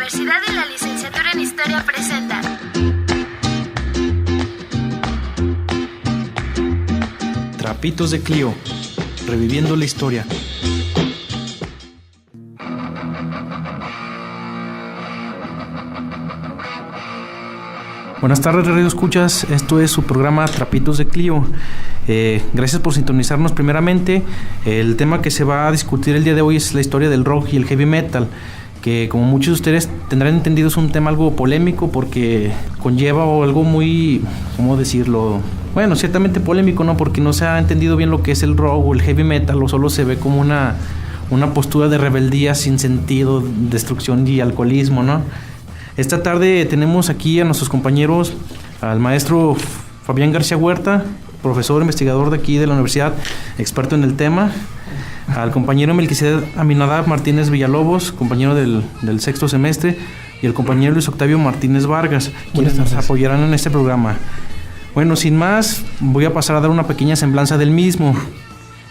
Universidad y la licenciatura en Historia presentan Trapitos de Clio, reviviendo la historia. Buenas tardes, Radio Escuchas. Esto es su programa Trapitos de Clio. Gracias por sintonizarnos primeramente. El tema que se va a discutir el día de hoy es la historia del rock y el heavy metal, que como muchos de ustedes tendrán entendido es un tema algo polémico porque conlleva algo muy, ¿cómo decirlo? Bueno, ciertamente polémico, ¿no? Porque no se ha entendido bien lo que es el rock o el heavy metal, o solo se ve como una postura de rebeldía sin sentido, destrucción y alcoholismo, ¿no? Esta tarde tenemos aquí a nuestros compañeros, al maestro Fabián García Huerta, profesor investigador de aquí de la universidad, experto en el tema, al compañero Melquisedec Aminadab Martínez Villalobos, compañero del sexto semestre, y el compañero Luis Octavio Martínez Vargas, quienes nos apoyarán en este programa. Bueno, sin más, voy a pasar a dar una pequeña semblanza del mismo.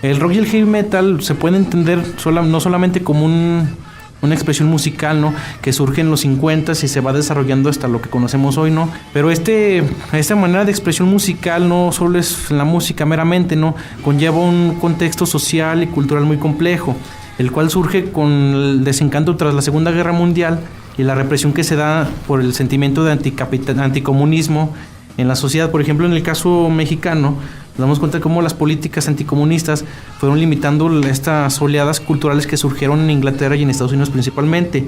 El rock y el heavy metal se puede entender no solamente como una expresión musical, ¿no?, que surge en los 50s y se va desarrollando hasta lo que conocemos hoy, ¿no? Pero esta manera de expresión musical no solo es la música meramente, ¿no? Conlleva un contexto social y cultural muy complejo, el cual surge con el desencanto tras la Segunda Guerra Mundial y la represión que se da por el sentimiento de anticomunismo en la sociedad. Por ejemplo, en el caso mexicano, nos damos cuenta de cómo las políticas anticomunistas fueron limitando estas oleadas culturales que surgieron en Inglaterra y en Estados Unidos principalmente,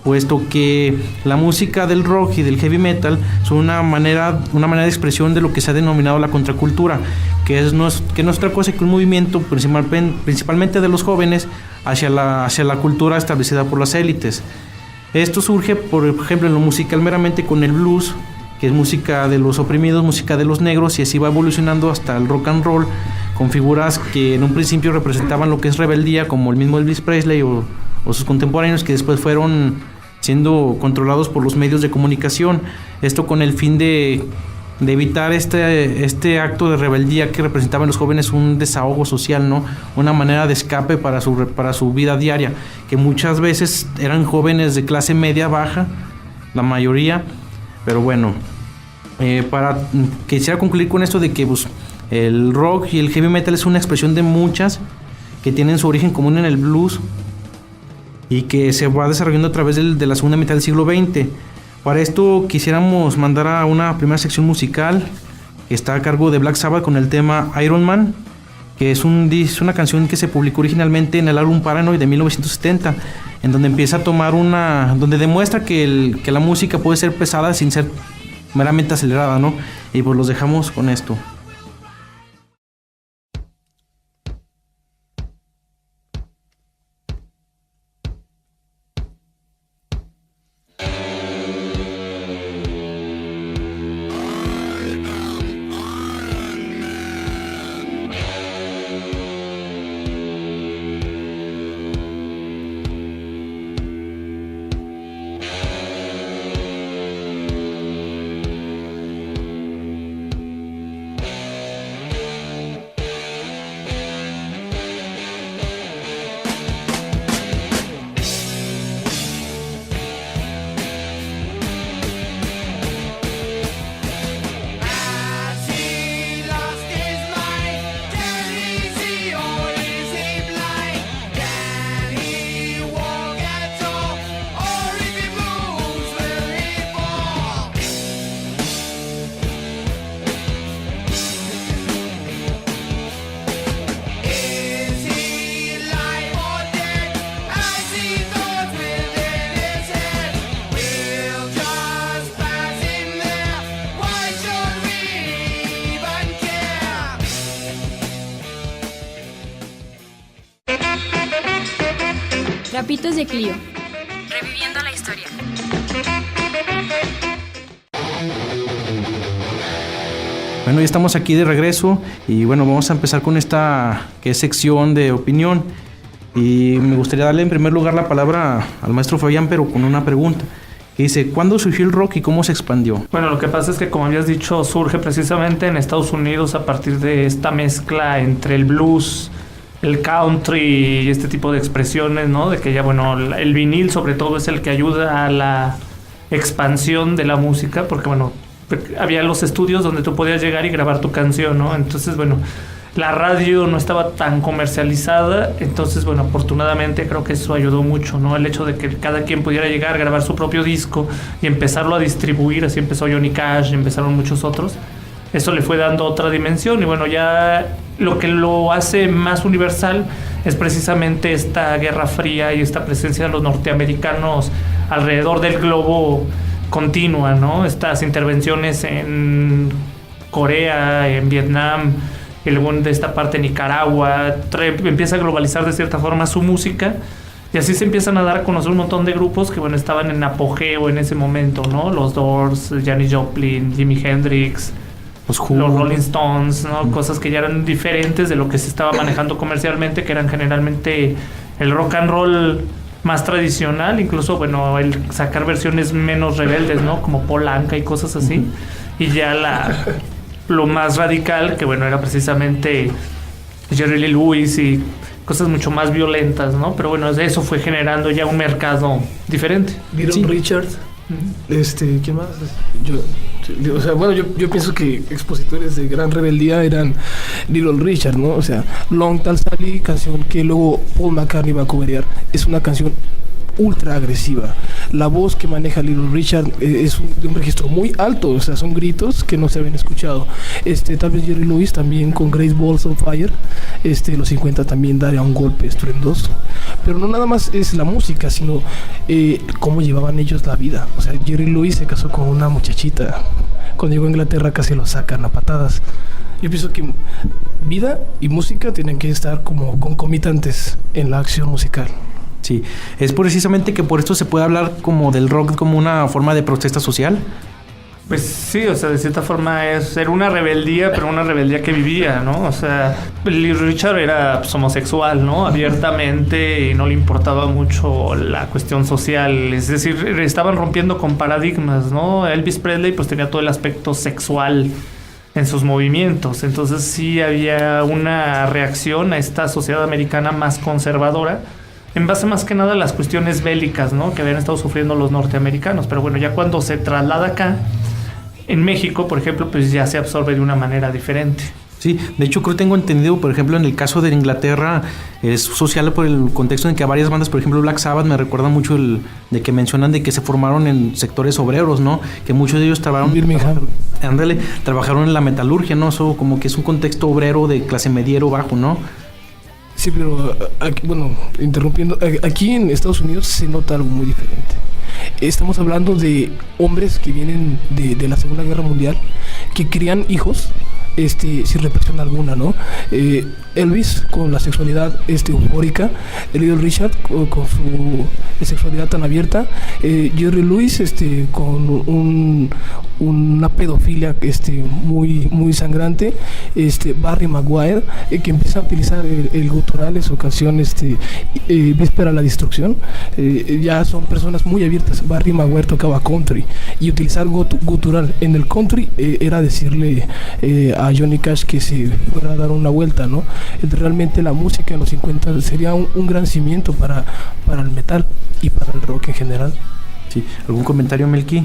puesto que la música del rock y del heavy metal son una manera de expresión de lo que se ha denominado la contracultura, que no es otra cosa que un movimiento principalmente de los jóvenes hacia la cultura establecida por las élites. Esto surge, por ejemplo, en lo musical meramente con el blues, que es música de los oprimidos, música de los negros, y así va evolucionando hasta el rock and roll, con figuras que en un principio representaban lo que es rebeldía, como el mismo Elvis Presley o sus contemporáneos, que después fueron siendo controlados por los medios de comunicación. Esto con el fin de evitar este acto de rebeldía que representaba en los jóvenes un desahogo social, ¿no? Una manera de escape para su vida diaria, que muchas veces eran jóvenes de clase media baja, la mayoría. Pero bueno, quisiera concluir con esto de que el rock y el heavy metal es una expresión de muchas que tienen su origen común en el blues y que se va desarrollando a través de la segunda mitad del siglo XX. Para esto quisiéramos mandar a una primera sección musical que está a cargo de Black Sabbath con el tema Iron Man, que es una canción que se publicó originalmente en el álbum Paranoid de 1970, en donde empieza a tomar donde demuestra que la música puede ser pesada sin ser meramente acelerada, ¿no? Y pues los dejamos con esto. Trapitos de Clio, reviviendo la historia. Bueno, ya estamos aquí de regreso y bueno, vamos a empezar con esta que es sección de opinión, y me gustaría darle en primer lugar la palabra al maestro Fabián, pero con una pregunta. que dice, ¿cuándo surgió el rock y cómo se expandió? Bueno, lo que pasa es que, como habías dicho, surge precisamente en Estados Unidos a partir de esta mezcla entre el blues el country y este tipo de expresiones, ¿no? De que ya, bueno, el vinil sobre todo es el que ayuda a la expansión de la música, porque, bueno, había los estudios donde tú podías llegar y grabar tu canción, ¿no? Entonces, bueno, la radio no estaba tan comercializada, entonces, bueno, afortunadamente creo que eso ayudó mucho, ¿no? El hecho de que cada quien pudiera llegar, grabar su propio disco y empezarlo a distribuir, así empezó Johnny Cash y empezaron muchos otros. Eso le fue dando otra dimensión y bueno, ya lo que lo hace más universal es precisamente esta Guerra Fría y esta presencia de los norteamericanos alrededor del globo continua, ¿no? Estas intervenciones en Corea, en Vietnam, y luego de esta parte Nicaragua, empieza a globalizar de cierta forma su música. Y así se empiezan a dar a conocer un montón de grupos que, bueno, estaban en apogeo en ese momento, ¿no? Los Doors, Janis Joplin, Jimi Hendrix, los Rolling Stones, ¿no? Cosas que ya eran diferentes de lo que se estaba manejando comercialmente, que eran generalmente el rock and roll más tradicional, incluso, bueno, el sacar versiones menos rebeldes, ¿no? Como Paul Anka y cosas así. Y ya lo más radical, que, bueno, era precisamente Jerry Lee Lewis y cosas mucho más violentas, ¿no? Pero bueno, eso fue generando ya un mercado diferente. Little Richard. ¿Quién más? Yo pienso que expositores de gran rebeldía eran Little Richard, ¿no? O sea, Long Tall Sally, canción que luego Paul McCartney va a coverear, es una canción ultra agresiva. La voz que maneja Little Richard es de un registro muy alto, o sea, son gritos que no se habían escuchado. Tal vez Jerry Lewis también con Great Balls of Fire, los 50 también daría un golpe estruendoso. Pero no nada más es la música, sino cómo llevaban ellos la vida. O sea, Jerry Lewis se casó con una muchachita. Cuando llegó a Inglaterra casi lo sacan a patadas. Yo pienso que vida y música tienen que estar como concomitantes en la acción musical. Sí, es precisamente que por esto se puede hablar como del rock como una forma de protesta social. Pues sí, o sea, de cierta forma era una rebeldía, pero una rebeldía que vivía, ¿no? O sea, Richard era pues, homosexual, ¿no? Abiertamente, y no le importaba mucho la cuestión social. Es decir, estaban rompiendo con paradigmas, ¿no? Elvis Presley pues tenía todo el aspecto sexual en sus movimientos. Entonces sí había una reacción a esta sociedad americana más conservadora, en base más que nada a las cuestiones bélicas, ¿no? Que habían estado sufriendo los norteamericanos. Pero bueno, ya cuando se traslada acá, en México, por ejemplo, pues ya se absorbe de una manera diferente. Sí, de hecho creo que tengo entendido, por ejemplo, en el caso de Inglaterra, es social por el contexto en que varias bandas, por ejemplo Black Sabbath, me recuerda mucho de que mencionan de que se formaron en sectores obreros, ¿no? Que muchos de ellos trabajaron en la metalurgia, ¿no? Eso como que es un contexto obrero de clase mediero bajo, ¿no? Sí, pero aquí, bueno, interrumpiendo, aquí en Estados Unidos se nota algo muy diferente. Estamos hablando de hombres que vienen de la Segunda Guerra Mundial, que crían hijos sin represión alguna, ¿no? Elvis con la sexualidad eufórica, Little Richard con su sexualidad tan abierta, Jerry Lewis con una pedofilia muy muy sangrante, Barry Maguire que empieza a utilizar el gutural en su canción Víspera a la Destrucción. Ya son personas muy abiertas. Barry Maguire tocaba country y utilizar gutural en el country era decirle a Johnny Cash que se fuera a dar una vuelta, ¿no? Realmente la música en los 50 sería un gran cimiento para el metal y para el rock en general. Sí. ¿Algún comentario, Melqui?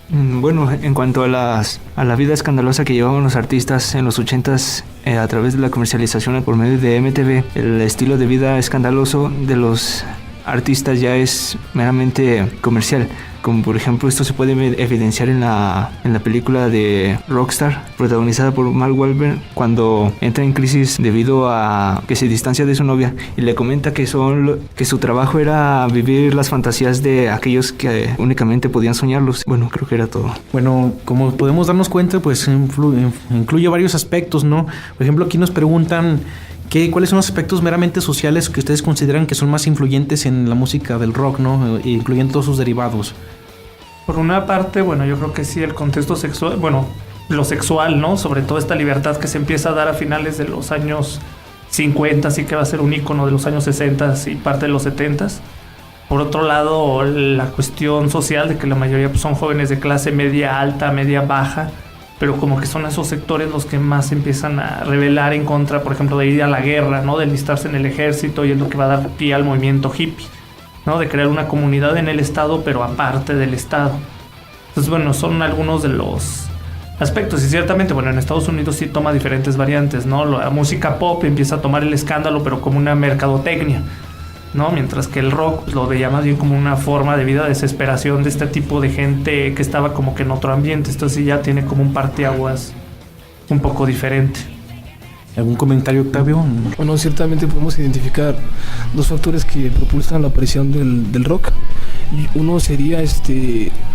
Bueno, en cuanto a la vida escandalosa que llevaban los artistas en los 80s a través de la comercialización por medio de MTV, el estilo de vida escandaloso de los artistas ya es meramente comercial. Como por ejemplo esto se puede evidenciar en la película de Rockstar, protagonizada por Mark Wahlberg, cuando entra en crisis debido a que se distancia de su novia y le comenta que su trabajo era vivir las fantasías de aquellos que únicamente podían soñarlos. Bueno, creo que era todo. Bueno, como podemos darnos cuenta, pues incluye varios aspectos, ¿no? Por ejemplo, aquí nos preguntan ¿cuáles son los aspectos meramente sociales que ustedes consideran que son más influyentes en la música del rock, ¿no? Incluyendo todos sus derivados. Por una parte, bueno, yo creo que sí, el contexto sexual, bueno, lo sexual, ¿no? Sobre todo esta libertad que se empieza a dar a finales de los años 50, así que va a ser un ícono de los años 60 y parte de los 70. Por otro lado, la cuestión social de que la mayoría pues, son jóvenes de clase media alta, media baja, pero como que son esos sectores los que más empiezan a rebelar en contra, por ejemplo, de ir a la guerra, ¿no? De enlistarse en el ejército, y es lo que va a dar pie al movimiento hippie, ¿no? De crear una comunidad en el Estado, pero aparte del Estado. Entonces, bueno, son algunos de los aspectos, y ciertamente, bueno, en Estados Unidos sí toma diferentes variantes, ¿no? La música pop empieza a tomar el escándalo, pero como una mercadotecnia, ¿no? Mientras que el rock pues, lo veía más bien como una forma de vida, de desesperación de este tipo de gente que estaba como que en otro ambiente. Esto sí ya tiene como un parteaguas un poco diferente. ¿Algún comentario, Octavio? Bueno, ciertamente podemos identificar dos factores que propulsan la aparición del rock. Uno sería el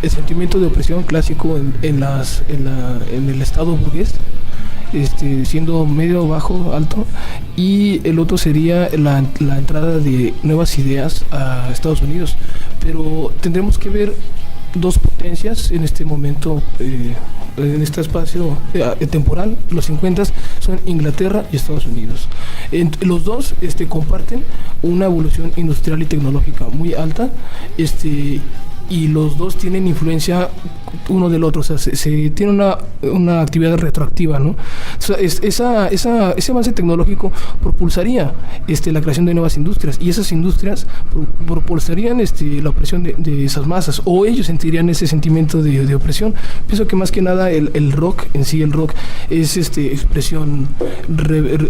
sentimiento de opresión clásico en el estado burgués, siendo medio, bajo, alto, y el otro sería la entrada de nuevas ideas a Estados Unidos. Pero tendremos que ver dos potencias en este momento, en este espacio temporal. Los 50 son Inglaterra y Estados Unidos. Los dos comparten una evolución industrial y tecnológica muy alta, y los dos tienen influencia uno del otro, o sea, se tiene una actividad retroactiva, ¿no? O sea, ese avance tecnológico propulsaría la creación de nuevas industrias, y esas industrias propulsarían la opresión de esas masas, o ellos sentirían ese sentimiento de opresión. Pienso que más que nada el rock en sí, el rock es expresión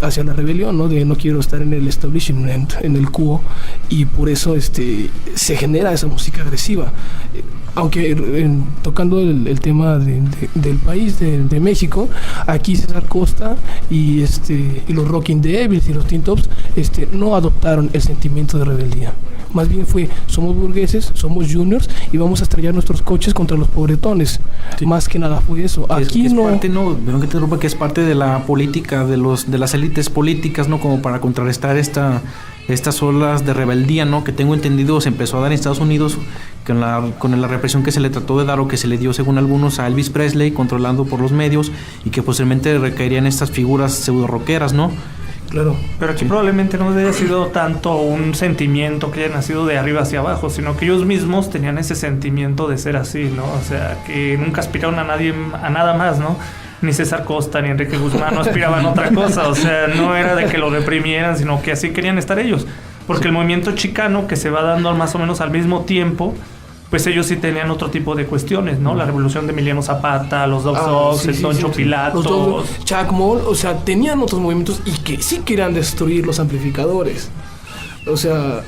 hacia la rebelión, ¿no? De no quiero estar en el establishment, en el cubo, y por eso se genera esa música agresiva. Aunque tocando el tema del país de México, aquí César Costa y los Rocking Devils y los Teen Tops no adoptaron el sentimiento de rebeldía. Más bien somos burgueses, somos juniors y vamos a estrellar nuestros coches contra los pobretones. Sí. Más que nada fue eso. Aquí es parte, no, pero que te interrumpa, que es parte de la política, de las élites políticas, ¿no? Como para contrarrestar estas olas de rebeldía, ¿no? Que tengo entendido se empezó a dar en Estados Unidos con la represión que se le trató de dar, o que se le dio según algunos a Elvis Presley, controlando por los medios, y que posteriormente recaerían estas figuras pseudo rockeras, ¿no? Claro. Pero aquí probablemente no haya sido tanto un sentimiento que haya nacido de arriba hacia abajo, sino que ellos mismos tenían ese sentimiento de ser así, ¿no? O sea, que nunca aspiraron a nada más, ¿no? Ni César Costa ni Enrique Guzmán no aspiraban a otra cosa. O sea, no era de que lo reprimieran, sino que así querían estar ellos. Porque el movimiento chicano, que se va dando más o menos al mismo tiempo, pues ellos sí tenían otro tipo de cuestiones, ¿no? La revolución de Emiliano Zapata, los Dog Dogs, el Toncho Pilato, Chuck Moll, o sea, tenían otros movimientos y que sí querían destruir los amplificadores. O sea,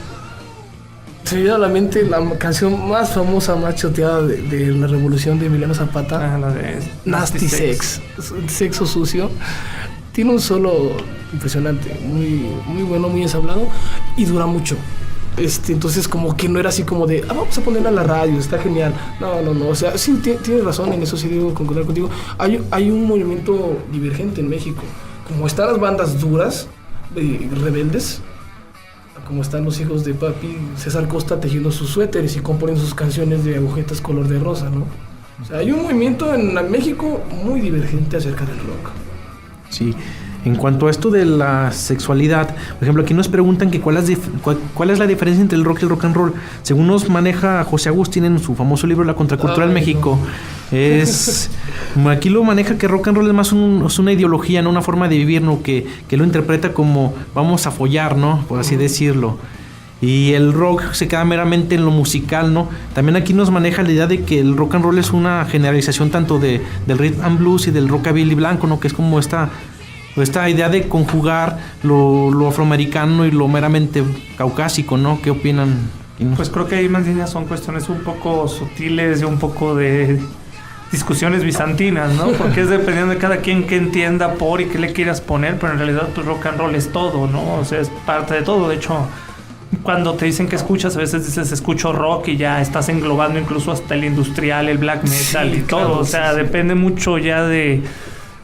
se me viene a la mente la canción más famosa, más choteada de la revolución de Emiliano Zapata, la de Nasty Sex, sexo sucio. Tiene un solo impresionante, muy, muy bueno, muy ensablado, y dura mucho. Entonces como que no era así como de vamos a ponerla a la radio, está genial. No, o sea, sí, tienes razón en eso, sí debo concordar contigo. Hay un movimiento divergente en México. Como están las bandas duras, rebeldes, como están los hijos de papi, César Costa tejiendo sus suéteres y componiendo sus canciones de agujetas color de rosa, ¿no? O sea, hay un movimiento en México muy divergente acerca del rock. Sí. En cuanto a esto de la sexualidad, por ejemplo, aquí nos preguntan que cuál es la diferencia entre el rock y el rock and roll. Según nos maneja José Agustín en su famoso libro La Contracultura en México, aquí lo maneja que rock and roll es más una ideología, no una forma de vivir, ¿no? Que lo interpreta como vamos a follar, ¿no? Por así decirlo. Y el rock se queda meramente en lo musical, ¿no? También aquí nos maneja la idea de que el rock and roll es una generalización tanto del rhythm and blues y del rockabilly blanco, ¿no? Que es como esta idea de conjugar lo afroamericano y lo meramente caucásico, ¿no? ¿Qué opinan? Pues creo que ahí más bien son cuestiones un poco sutiles y un poco de discusiones bizantinas, ¿no? Porque es dependiendo de cada quien que entienda por y qué le quieras poner, pero en realidad pues rock and roll es todo, ¿no? O sea, es parte de todo. De hecho, cuando te dicen que escuchas, a veces dices escucho rock y ya estás englobando incluso hasta el industrial, el black metal, sí, y todo. Claro, o sea, sí. Depende mucho ya de...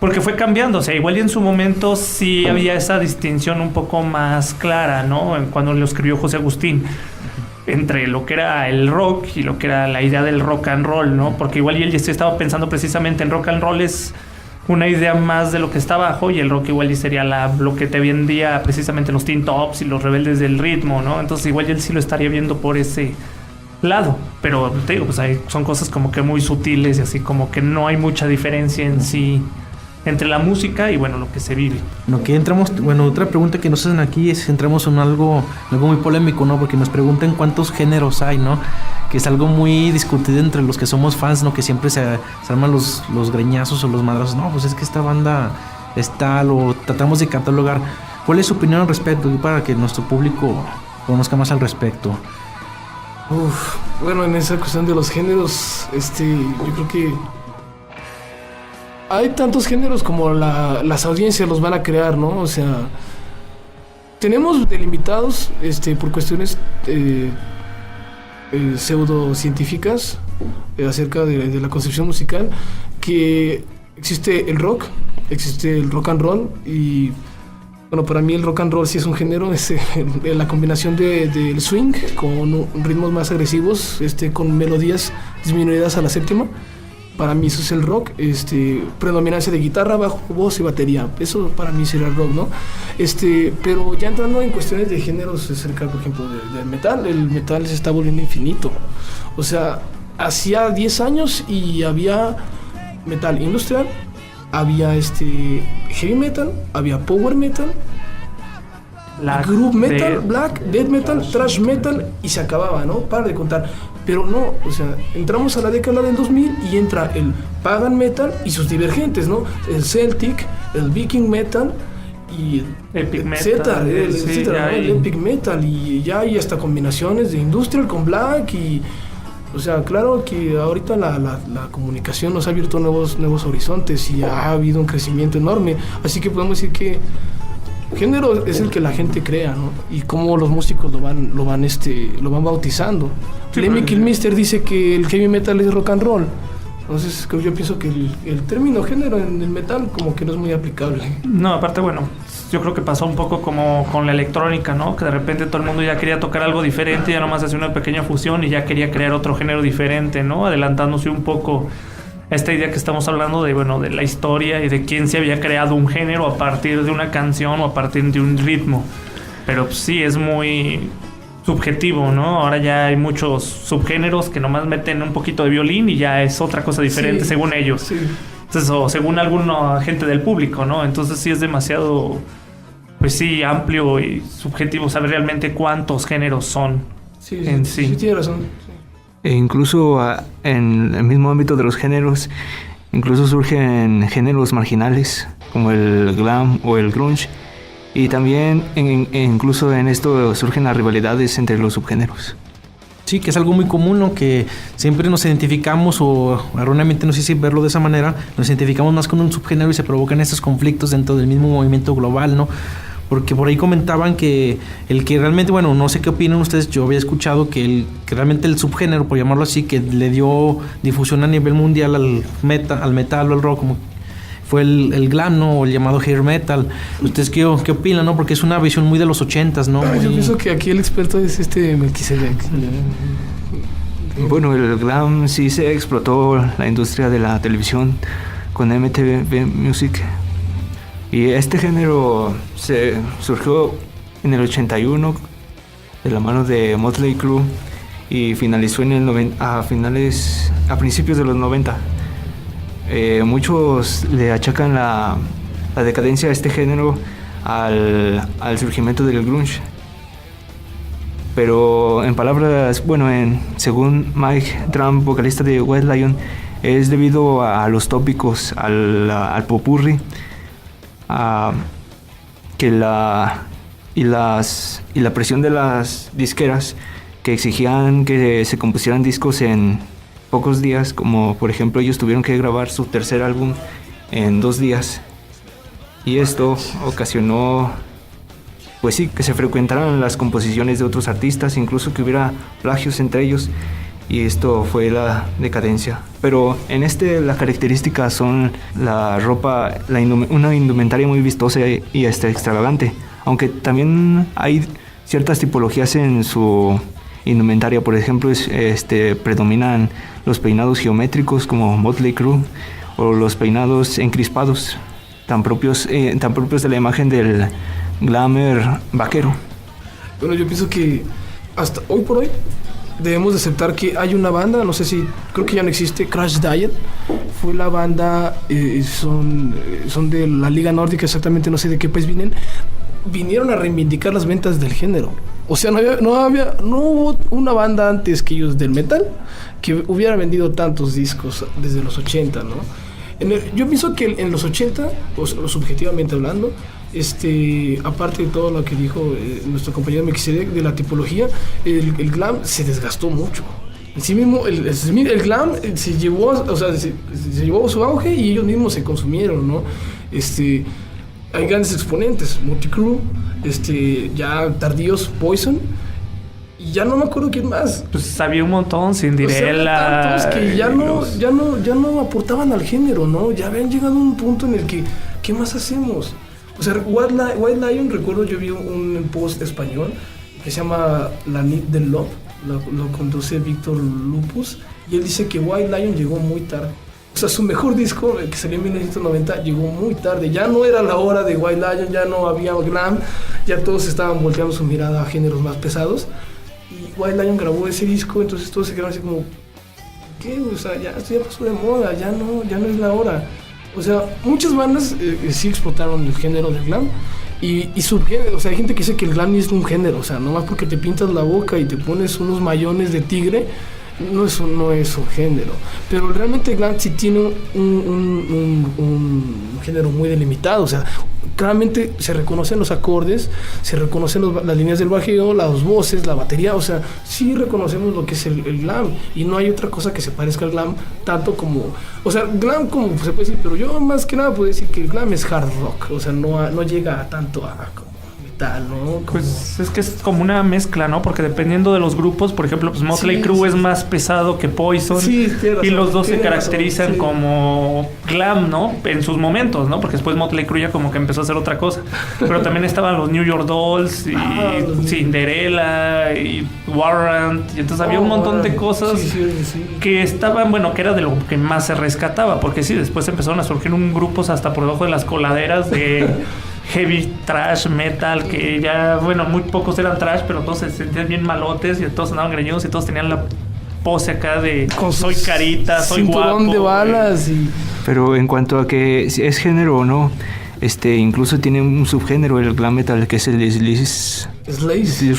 Porque fue cambiando, o sea, igual y en su momento sí había esa distinción un poco más clara, ¿no? Cuando lo escribió José Agustín, entre lo que era el rock y lo que era la idea del rock and roll, ¿no? Porque igual y él ya estaba pensando precisamente en rock and roll es una idea más de lo que está abajo, y el rock igual y sería lo que te vendía precisamente los Teen Tops y los rebeldes del ritmo, ¿no? Entonces igual y él sí lo estaría viendo por ese lado, pero te digo, pues son cosas como que muy sutiles y así como que no hay mucha diferencia en sí entre la música y bueno, lo que se vive. Lo que entramos, bueno, otra pregunta que nos hacen aquí es, entramos en algo muy polémico, ¿no? Porque nos preguntan cuántos géneros hay, ¿no? Que es algo muy discutido entre los que somos fans, ¿no? Que siempre se arman los greñazos o los madrazos. No, pues es que esta banda es tal, o tratamos de catalogar. ¿Cuál es su opinión al respecto? Para que nuestro público conozca más al respecto. Bueno, en esa cuestión de los géneros, yo creo que hay tantos géneros como las audiencias los van a crear, ¿no? O sea, tenemos delimitados por cuestiones pseudocientíficas acerca de la concepción musical, que existe el rock and roll, y bueno, para mí el rock and roll sí es un género, la combinación del swing con ritmos más agresivos, con melodías disminuidas a la séptima. Para mí eso es el rock, predominancia de guitarra, bajo, voz y batería. Eso para mí sería el rock, ¿no? Pero ya entrando en cuestiones de géneros acerca, por ejemplo, del metal, el metal se está volviendo infinito. O sea, hacía 10 años y había metal industrial, había heavy metal, había power metal, groove metal, black, death metal, thrash metal, y se acababa, ¿no? Para de contar. Pero no, o sea, entramos a la década del 2000 y entra el pagan metal y sus divergentes, ¿no? El Celtic, el Viking metal y Epic metal, el Epic metal, y ya hay hasta combinaciones de industrial con black. Y o sea, claro que ahorita la comunicación nos ha abierto nuevos horizontes y ha habido un crecimiento enorme, así que podemos decir que género es el que la gente crea, ¿no? Y cómo los músicos lo van bautizando. Sí, Lemmy Kilmister dice que el heavy metal es rock and roll. Entonces yo pienso que el término género en el metal como que no es muy aplicable. No, aparte, bueno, yo creo que pasó un poco como con la electrónica, ¿no? Que de repente todo el mundo ya quería tocar algo diferente, ya nomás hacía una pequeña fusión y ya quería crear otro género diferente, ¿no? Adelantándose un poco esta idea que estamos hablando de, bueno, de la historia y de quién se había creado un género a partir de una canción o a partir de un ritmo. Pero pues, sí, es muy subjetivo, ¿no? Ahora ya hay muchos subgéneros que nomás meten un poquito de violín y ya es otra cosa diferente, sí, según ellos. Sí. Entonces, o según alguna gente del público, ¿no? Entonces sí es demasiado, pues sí, amplio y subjetivo saber realmente cuántos géneros son en sí. Sí, tiene razón. E incluso en el mismo ámbito de los géneros, incluso surgen géneros marginales como el glam o el grunge, y también incluso en esto surgen las rivalidades entre los subgéneros. Sí, que es algo muy común, ¿no? Que siempre nos identificamos, o erróneamente, no sé si verlo de esa manera, nos identificamos más con un subgénero y se provocan estos conflictos dentro del mismo movimiento global, ¿no? Porque por ahí comentaban que el que realmente, bueno, no sé qué opinan ustedes, yo había escuchado que realmente el subgénero, por llamarlo así, que le dio difusión a nivel mundial al metal o al rock, como fue el glam, ¿no? O el llamado hair metal. ¿Ustedes qué opinan, no? Porque es una visión muy de los 80s, ¿no? Yo pienso que aquí el experto es Melquisedec. Bueno, el glam sí se explotó la industria de la televisión con MTV Music. Y este género se surgió en el 81 de la mano de Motley Crue y finalizó en a principios de los 90. Muchos le achacan la decadencia de este género al surgimiento del grunge. Pero en palabras, según Mike Tramp, vocalista de White Lion, es debido a los tópicos, al popurrí, y la presión de las disqueras que exigían que se compusieran discos en pocos días, como por ejemplo ellos tuvieron que grabar su tercer álbum en 2 días, y esto ocasionó, pues sí, que se frecuentaran las composiciones de otros artistas, incluso que hubiera plagios entre ellos, y esto fue la decadencia. Pero en las características son la ropa, una indumentaria muy vistosa y extravagante, aunque también hay ciertas tipologías en su indumentaria. Por ejemplo, predominan los peinados geométricos como Motley Crue, o los peinados encrispados, tan propios de la imagen del glamour vaquero. Bueno, yo pienso que hasta hoy por hoy debemos de aceptar que hay una banda, no sé si, creo que ya no existe, Crash Diet, fue la banda, son de la Liga Nórdica, exactamente no sé de qué país vinieron a reivindicar las ventas del género. O sea, no hubo una banda antes que ellos del metal que hubiera vendido tantos discos desde los 80, ¿no? Yo pienso que en los 80, subjetivamente hablando, aparte de todo lo que dijo nuestro compañero Melquisedec de la tipología, el glam se desgastó mucho. En sí mismo, el glam se llevó su auge y ellos mismos se consumieron, ¿no? Hay grandes exponentes, Motley Crue, ya tardíos, Poison, y ya no me acuerdo quién más. Pues había un montón, Cinderella. O sea, tantos que ya no aportaban al género, ¿no? Ya habían llegado a un punto en el que, ¿qué más hacemos? O sea, White Lion, recuerdo, yo vi un post español que se llama La Nit del Love, lo conduce Víctor Lupus, y él dice que White Lion llegó muy tarde. O sea, su mejor disco, que salió en 1990, llegó muy tarde. Ya no era la hora de White Lion, ya no había glam, ya todos estaban volteando su mirada a géneros más pesados. Y White Lion grabó ese disco, entonces todos se quedaron así como, ¿qué? O sea, esto ya pasó de moda, ya no es la hora. O sea, muchas bandas sí explotaron el género del glam y subgénero. O sea, hay gente que dice que el glam es un género. O sea, nomás porque te pintas la boca y te pones unos mayones de tigre, no es un género. Pero realmente el glam sí tiene un género muy delimitado. O sea, claramente se reconocen los acordes, se reconocen las líneas del bajeo, las voces, la batería. O sea, sí reconocemos lo que es el glam, y no hay otra cosa que se parezca al glam tanto como, o sea, glam como se puede decir, pero yo más que nada puedo decir que el glam es hard rock. O sea, no llega tanto a como metal, ¿no? Como... Pues es que es como una mezcla, ¿no? Porque dependiendo de los grupos, por ejemplo, pues Motley Crue es más pesado que Poison, y los dos se caracterizan como glam, ¿no? En sus momentos, ¿no? Porque después Motley Crue ya como que empezó a hacer otra cosa. Pero también estaban los New York Dolls y Cinderella y Warrant, y entonces había un montón de cosas que estaban, bueno, que era de lo que más se rescataba, porque sí, después empezaron a surgir grupos hasta por debajo de las coladeras de heavy trash metal, que ya, bueno, muy pocos eran trash, pero todos se sentían bien malotes y todos andaban greñudos y todos tenían la pose acá de soy carita, soy guapo, de balas Pero en cuanto a que si es género o no, incluso tiene un subgénero el glam metal, que es el sleaze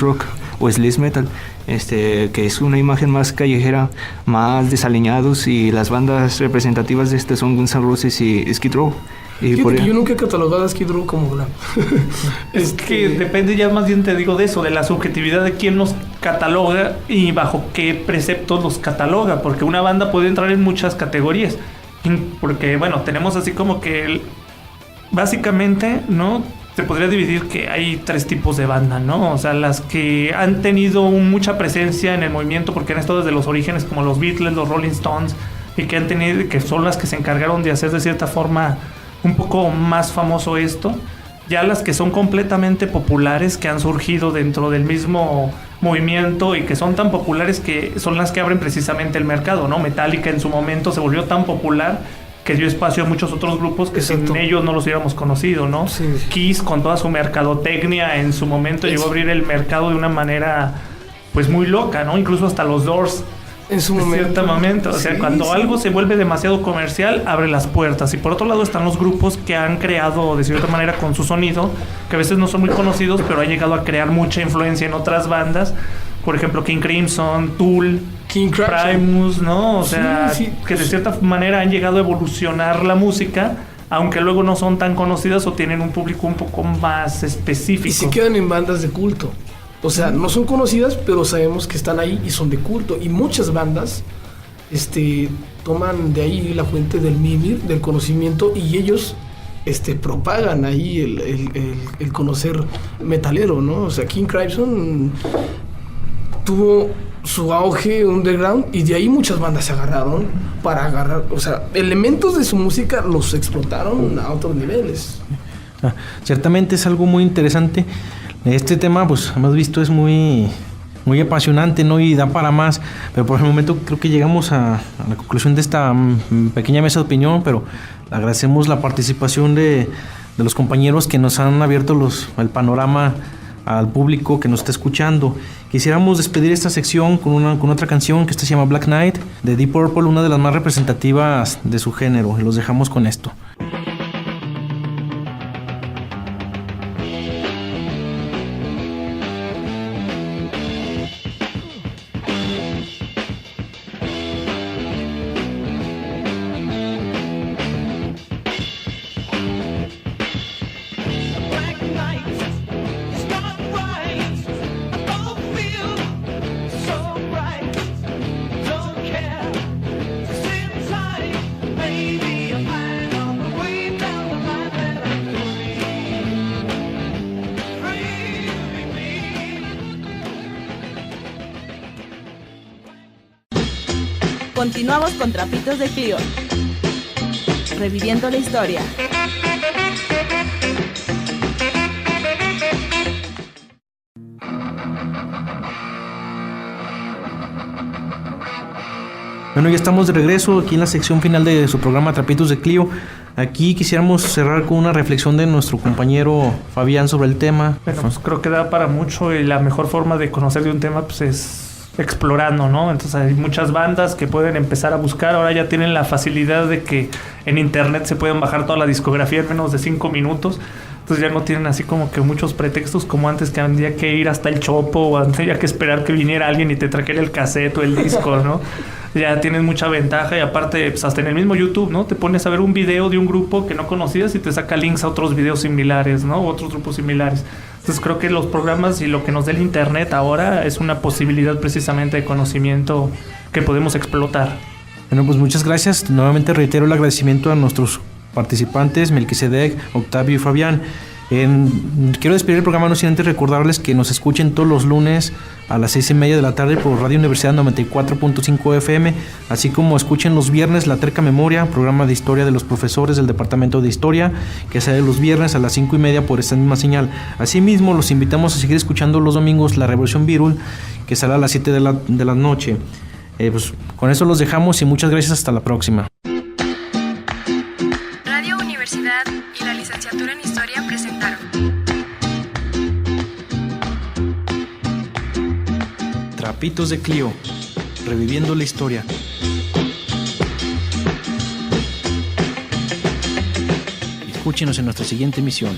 rock o sleaze metal, que es una imagen más callejera, más desaliñados, y las bandas representativas de son Guns N' Roses y Skid Row. Yo nunca he catalogado a Skid Row como glam. Es que depende ya más bien, te digo, de eso, de la subjetividad de quién los cataloga y bajo qué preceptos los cataloga, porque una banda puede entrar en muchas categorías, porque bueno, tenemos así como que básicamente, ¿no? Se podría dividir que hay 3 tipos de banda, ¿no? O sea, las que han tenido mucha presencia en el movimiento porque han estado desde los orígenes, como los Beatles, los Rolling Stones, y que son las que se encargaron de hacer de cierta forma un poco más famoso esto. Ya las que son completamente populares, que han surgido dentro del mismo movimiento y que son tan populares que son las que abren precisamente el mercado, ¿no? Metallica en su momento se volvió tan popular que dio espacio a muchos otros grupos que sin ellos no los hubiéramos conocido, ¿no? Sí. Kiss, con toda su mercadotecnia en su momento, llegó a abrir el mercado de una manera pues muy loca, ¿no? Incluso hasta los Doors en su momento. O sea, cuando algo se vuelve demasiado comercial, abre las puertas. Y por otro lado están los grupos que han creado de cierta manera con su sonido, que a veces no son muy conocidos, pero han llegado a crear mucha influencia en otras bandas. Por ejemplo, King Crimson, Tool, Primus, ¿no? O sea, que de cierta manera han llegado a evolucionar la música, aunque luego no son tan conocidas o tienen un público un poco más específico. Y se quedan en bandas de culto. O sea, no son conocidas, pero sabemos que están ahí y son de culto. Y muchas bandas toman de ahí la fuente del mimir, del conocimiento, y ellos propagan ahí el conocer metalero, ¿no? O sea, King Crimson tuvo su auge underground y de ahí muchas bandas se agarraron para agarrar, o sea, elementos de su música los explotaron a otros niveles. Ciertamente es algo muy interesante. Este tema, pues, hemos visto, es muy apasionante, ¿no? Y da para más. Pero por el momento creo que llegamos a la conclusión de esta pequeña mesa de opinión, pero agradecemos la participación de los compañeros que nos han abierto el panorama al público que nos está escuchando. Quisiéramos despedir esta sección con otra canción que se llama Black Knight de Deep Purple, una de las más representativas de su género, y los dejamos con esto. Continuamos con Trapitos de Clio, reviviendo la historia. Bueno, ya estamos de regreso aquí en la sección final de su programa Trapitos de Clio. Aquí quisiéramos cerrar con una reflexión de nuestro compañero Fabián sobre el tema. Bueno, pues creo que da para mucho, y la mejor forma de conocer de un tema pues es explorando, ¿no? Entonces hay muchas bandas que pueden empezar a buscar. Ahora ya tienen la facilidad de que en internet se pueden bajar toda la discografía en menos de 5 minutos. Entonces ya no tienen así como que muchos pretextos como antes, que había que ir hasta el Chopo o había que esperar que viniera alguien y te trajera el cassette o el disco, ¿no? Ya tienes mucha ventaja, y aparte pues hasta en el mismo YouTube, ¿no? Te pones a ver un video de un grupo que no conocías y te saca links a otros videos similares, ¿no? Otros grupos similares. Entonces creo que los programas y lo que nos da el internet ahora es una posibilidad precisamente de conocimiento que podemos explotar. Bueno, pues muchas gracias. Nuevamente reitero el agradecimiento a nuestros participantes, Melquisedec, Octavio y Fabián. Quiero despedir el programa no sin antes recordarles que nos escuchen todos los lunes a las 6:30 de la tarde por Radio Universidad 94.5 FM, así como escuchen los viernes La Terca Memoria, programa de historia de los profesores del Departamento de Historia, que sale los viernes a las 5:30 por esta misma señal. Asimismo, los invitamos a seguir escuchando los domingos La Revolución Virul, que sale a las 7 de la noche. Pues con eso los dejamos y muchas gracias. Hasta la próxima. Radio Universidad y la licenciatura en Historia presentaron Trapitos de Clio, reviviendo la historia. Escúchenos en nuestra siguiente emisión.